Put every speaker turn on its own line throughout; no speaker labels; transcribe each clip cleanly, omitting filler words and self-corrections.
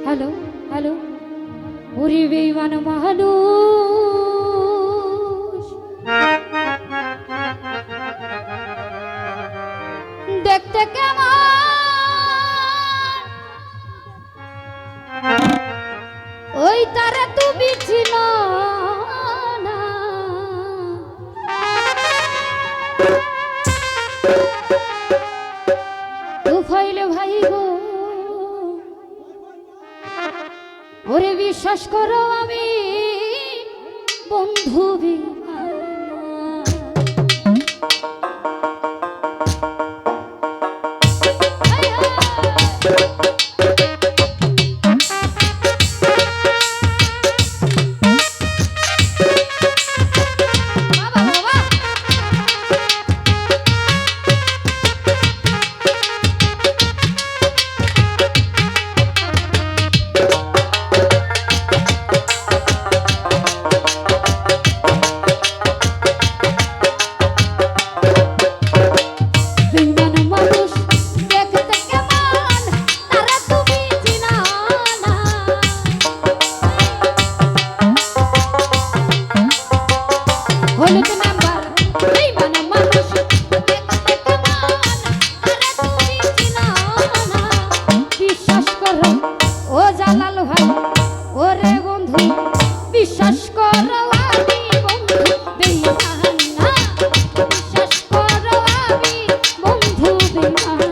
hello hello ওরে বেঈমান মানুষ দেখতে কেমন ওই তারা তুমি ছিল না তো ফাইলে ভাই গো ওরে বিশ্বাস করো আমি বন্ধু বিশ্বাস করো আমি বন্ধু বেঈমান না বিশ্বাস করো আমি বন্ধু বেঈমান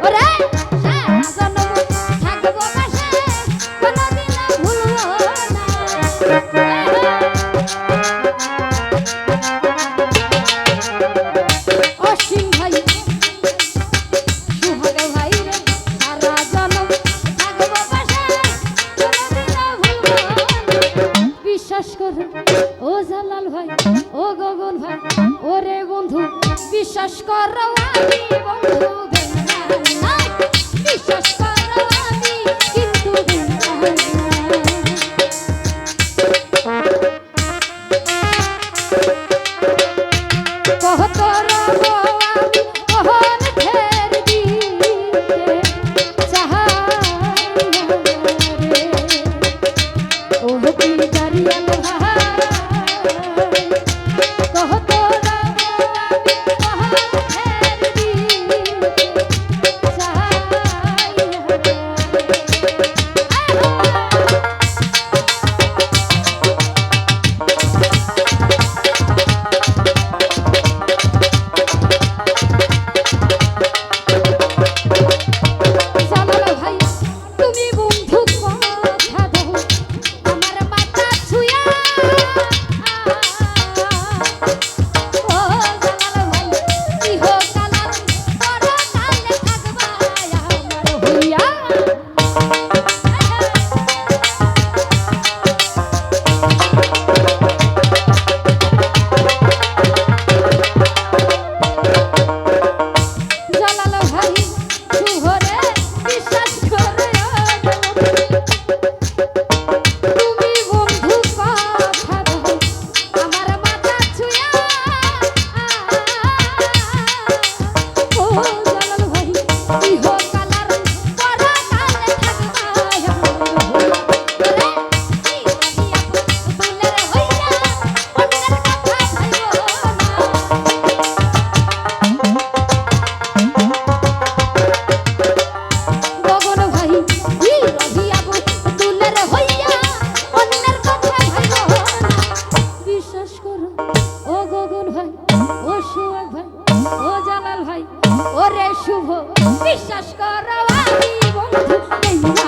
ওরে সারা জন্ম থাকবো পাশে কোনোদিনও ভুলবো না অসীম ভাই সুহাগ ভাই রে সারা জন্ম থাকবো পাশে কোনোদিনও ভুলবো না বিশ্বাস করো ও জালাল ভাই ও গগন ভাই ওরে বন্ধু বিশ্বাস করো আমি বন্ধু বেঈমান না বিশ্বাস করো আমি কিন্তু বেঈমান কত রব আমি কহন ফের দিতে চাহাই রে ও কি দাঁড়িয়ে কত রব আমি কহন ফের দিতে চাহাই রে জালাল ভাই তুমি বন্ধু কথা দাও আমার মাথা ছুঁয়া ও জালাল ভাই ইহকালার পরকালে থাকবা আমার হইয়া জালাল ভাই শুভরে বিশ্বাস করে তুমি বন্ধু কথা দাও আমার মাথা ছুঁয়া ও জালাল ভাই ইহকালার পরকালে থাকবা আমার হইয়া রে দুলের হইয়া অন্যের কথা ভাইবো না গগন ভাই রহিয়াবো দুলের হইয়া অন্যের কথা ভাইবো না বিশ্বাস করো ও গগন ভাই ও সুহাগ ভাই ও জালাল ভাই ওরে শুভ বিশ্বাস করো আমি বন্ধু বেঈমান